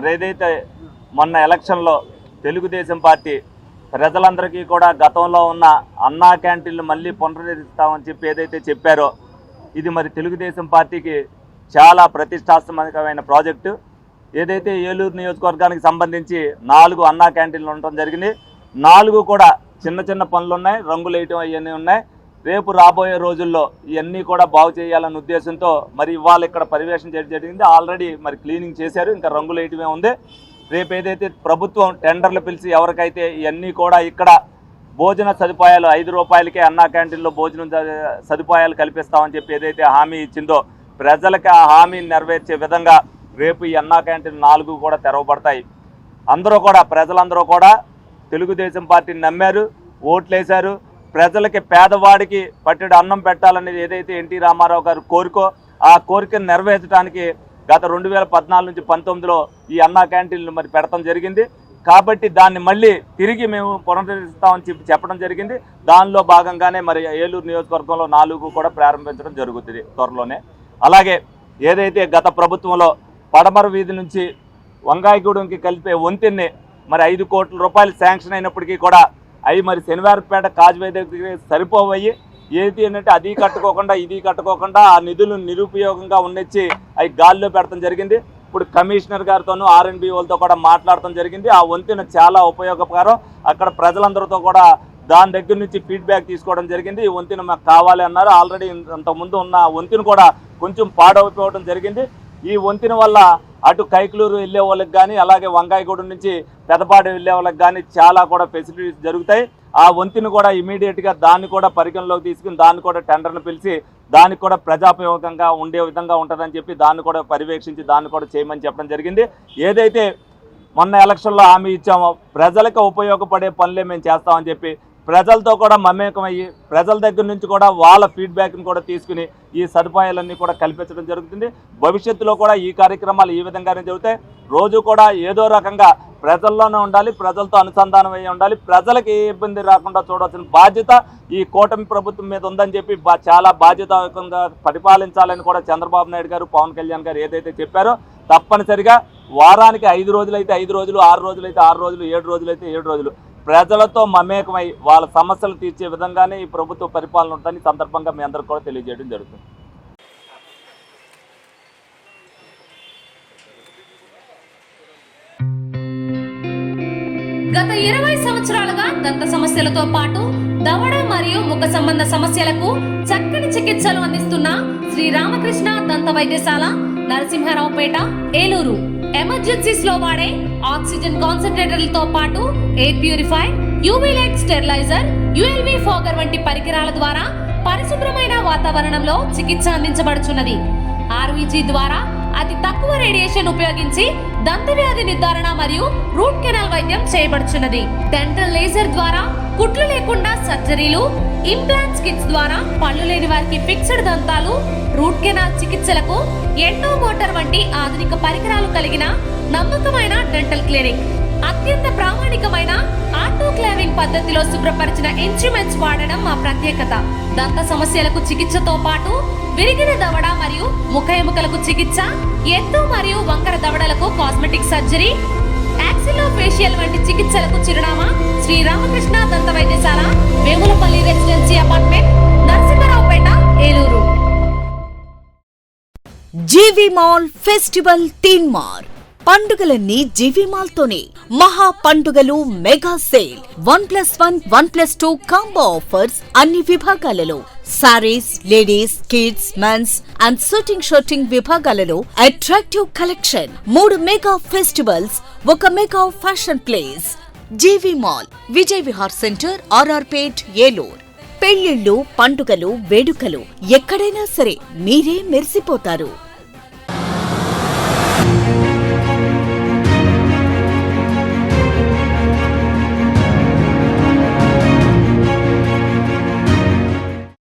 మరి ఏదైతే మొన్న ఎలక్షన్లో తెలుగుదేశం పార్టీ ప్రజలందరికీ కూడా గతంలో ఉన్న అన్నా క్యాంటీన్లు మళ్ళీ పునరుద్ధరిస్తామని చెప్పి ఏదైతే చెప్పారో ఇది మరి తెలుగుదేశం పార్టీకి చాలా ప్రతిష్టాత్మకమైన ప్రాజెక్టు. ఏదైతే ఏలూరు నియోజకవర్గానికి సంబంధించి 4 అన్నా క్యాంటీన్లు ఉండటం జరిగింది. 4 కూడా చిన్న చిన్న పనులు ఉన్నాయి, రంగులు వేయటం అవన్నీ ఉన్నాయి. రేపు రాబోయే రోజుల్లో ఇవన్నీ కూడా బాగు చేయాలనే ఉద్దేశంతో మరి ఇవాళ ఇక్కడ పర్యవేక్షణ చేయడం జరిగింది. ఆల్రెడీ మరి క్లీనింగ్ చేశారు, ఇంకా రంగులు వేయటమే ఉంది. రేపు ఏదైతే ప్రభుత్వం టెండర్లు పిలిచి ఎవరికైతే ఇవన్నీ కూడా ఇక్కడ భోజన సదుపాయాలు 5 రూపాయలకే అన్నా క్యాంటీన్లో భోజనం సదుపాయాలు కల్పిస్తామని చెప్పి ఏదైతే హామీ ఇచ్చిందో ప్రజలకు ఆ హామీని నెరవేర్చే విధంగా రేపు ఈ అన్నా క్యాంటీన్ 4 కూడా తెరవబడతాయి. ప్రజలందరూ కూడా తెలుగుదేశం పార్టీని నమ్మారు, ఓట్లేశారు. ప్రజలకి పేదవాడికి పట్టెడు అన్నం పెట్టాలనేది ఏదైతే ఎన్టీ రామారావు గారు కోరికో ఆ కోరికను నెరవేర్చడానికి గత 2014 నుంచి 19లో ఈ అన్నా క్యాంటీన్లు మరి పెడతాం జరిగింది. కాబట్టి దాన్ని మళ్ళీ తిరిగి మేము పునరుద్ధరిస్తామని చెప్పడం జరిగింది. దానిలో భాగంగానే మరి ఏలూరు నియోజకవర్గంలో 4 కూడా ప్రారంభించడం జరుగుతుంది త్వరలోనే. అలాగే ఏదైతే గత ప్రభుత్వంలో పడమర వీధి నుంచి వంగాయగూడెంకి కలిపే వంతెన్ని మరి 5 కోట్ల రూపాయలు శాంక్షన్ అయినప్పటికీ కూడా అవి మరి శనివారపేట కాజ్వే దగ్గర సరిపోవయ్యి ఏంటి అంటే అది కట్టుకోకుండా ఇది కట్టుకోకుండా ఆ నిధులు నిరుపయోగంగా ఉన్నచ్చి అవి గాల్లో పెడతాం జరిగింది. ఇప్పుడు కమిషనర్ గారితోనూ R&B వాళ్ళతో కూడా మాట్లాడటం జరిగింది. ఆ వంతెన చాలా ఉపయోగకరం. అక్కడ ప్రజలందరితో కూడా దాని దగ్గర నుంచి ఫీడ్బ్యాక్ తీసుకోవడం జరిగింది. ఈ వంతెన మాకు కావాలి అన్నారు. ఆల్రెడీ అంతకుముందు ఉన్న వంతెన కూడా కొంచెం పాడైపోవడం జరిగింది. ఈ వంతెన వల్ల అటు కైకలూరు వెళ్ళే వాళ్ళకి కానీ అలాగే వంగాయగూడెం నుంచి పెదపాడు వెళ్ళే వాళ్ళకి కానీ చాలా కూడా ఫెసిలిటీస్ జరుగుతాయి. ఆ వంతెన కూడా ఇమీడియట్గా దాన్ని కూడా పరిగణలోకి తీసుకుని దాన్ని కూడా టెండర్ను పిలిచి దానికి కూడా ప్రజాపయోగంగా ఉండే విధంగా ఉంటుందని చెప్పి దాన్ని కూడా పర్యవేక్షించి దాన్ని కూడా చేయమని చెప్పడం జరిగింది. ఏదైతే మొన్న ఎలక్షన్లో హామీ ఇచ్చామో ప్రజలకు ఉపయోగపడే పనులే మేము చేస్తామని చెప్పి ప్రజలతో కూడా మమేకమయ్యి ప్రజల దగ్గర నుంచి కూడా వాళ్ళ ఫీడ్బ్యాక్ని కూడా తీసుకుని ఈ సదుపాయాలన్నీ కూడా కల్పించడం జరుగుతుంది. భవిష్యత్తులో కూడా ఈ కార్యక్రమాలు ఈ విధంగానే జరుగుతాయి. రోజు కూడా ఏదో రకంగా ప్రజల్లోనే ఉండాలి, ప్రజలతో అనుసంధానం అయ్యి ఉండాలి. ప్రజలకు ఏ ఇబ్బంది రాకుండా చూడాల్సిన బాధ్యత ఈ కూటమి ప్రభుత్వం మీద ఉందని చెప్పి చాలా బాధ్యతాయుతంగా పరిపాలించాలని కూడా చంద్రబాబు నాయుడు గారు, పవన్ కళ్యాణ్ గారు ఏదైతే చెప్పారో తప్పనిసరిగా వారానికి 5 రోజులైతే 5 రోజులు, 6 రోజులైతే 6 రోజులు, 7 రోజులైతే 7 రోజులు ప్రజలతో మమేకమై వాళ్ళ సమస్యలు తీర్చే విధంగానే ఈ ప్రభుత్వ పరిపాలన ఉంటుందని సందర్భంగా మీ అందరికీ కూడా తెలియజేయడం జరుగుతుంది. గత 20 సంవత్సరాలుగా దంత సమస్యలతో పాటు దవడ మరియు ముఖ సంబంధ సమస్యలకు చక్కని చికిత్సలు అందిస్తున్న శ్రీ రామకృష్ణ దంత వైద్యశాల, నరసింహారావుపేట, ఏలూరు. ఎమర్జెన్సీస్ లో వాడే ఆక్సిజన్ కాన్సంట్రేటర్లతో పాటు air purifier, UV light steriliser, ULV fogger వంటి పరికరాల ద్వారా పరిశుభ్రమైన వాతావరణంలో చికిత్స అందించబడుచున్నది. RVG ద్వారా అతి తక్కువ రేడియేషన్ ఉపయోగించి దంత వ్యాధి నిర్ధారణ మరియు రూట్ కెనాల్ వైద్యం చేయబడుచున్నది. డెంటల్ లేజర్ ద్వారా కుట్లు లేకుండా సర్జరీలు, ఇంప్లాంట్స్ కిట్స్ ద్వారా పళ్ళు లేని వారికి ఫిక్స్డ్ దంతాలు, రూట్ కెనాల్ చికిత్సలకు ఎండో మోటార్ వంటి ఆధునిక పరికరాలు కలిగిన నమ్మకమైన డెంటల్ క్లినిక్. అత్యంత ప్రామాణికమైన ఆటోక్లావింగ్ పద్ధతిలో శుభ్రపరిచిన ఇన్స్ట్రుమెంట్స్ వాడడం మా ప్రత్యేకత. దంత సమస్యలకు చికిత్సతో పాటు విరిగిన దవడ మరియు ముఖ ఎముకలకు చికిత్స, ఎత్తు మరియు వంకర దవడలకు కాస్మెటిక్ సర్జరీ, యాక్సిలోఫేషియల్ వంటి చికిత్సలకు చిరునామా శ్రీ రామకృష్ణ దంత వైద్యశాల, వేములపల్లి రెసిడెన్సీ అపార్ట్మెంట్, నరసింహారావుపేట, ఏలూరు. జీవి మాల్ ఫెస్టివల్ థీమ్ మార్. పండుగలన్నీ జీవి మాల్ తోనే. మహా పండుగలు మెగా సేల్, 1+1, 1+2 కాంబో ఆఫర్స్ అన్ని విభాగాలలో. Sarees, ladies, kids, mens and suiting విభాగాలలో attractive collection. 3 mega festivals, 1 mega fashion place. GV mall, Vijay Vihar centre, RR Pet, Eluru. పెళ్లిళ్లు, పండుగలు, వేడుకలు ఎక్కడైనా సరే మీరే మెరిసిపోతారు.